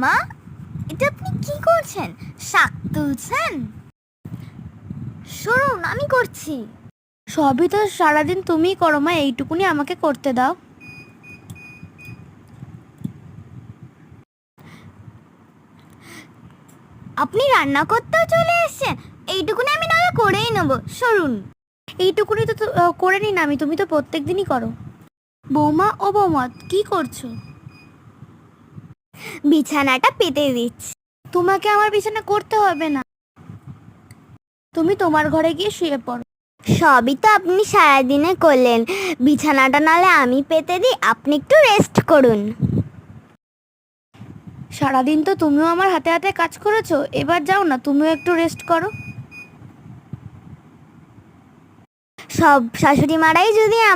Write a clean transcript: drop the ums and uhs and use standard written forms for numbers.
মা, এটা আপনি কি করছেন? শাক তুলছেন? সরুন, আমি করছি। সবই তো সারাদিন তুমিই করো মা, এইটুকুনি আমাকে করতে দাও। আপনি রান্না করতেও চলে এসেছেন? এইটুকুনি আমি নাহলে করেই নেবো, সরুন। এইটুকুনি তো করে নিন আমি, তুমি তো প্রত্যেক দিনই করো। বৌমা, ও বৌমা, কি করছো? বিছানাটা পেতে দিচ্ছি। তোমাকে আমার বিছানা করতে হবে না, তুমি তোমার ঘরে গিয়ে শুয়ে পড়ো। সবই তো আপনি সারাদিনে করলেন, বিছানাটা নাহলে আমি পেতে দিই, আপনি একটু রেস্ট করুন। সারাদিন তো তুমিও আমার হাতে হাতে কাজ করেছো, এবার যাও না, তুমিও একটু রেস্ট করো। সব শাশুড়ি মারাই যদি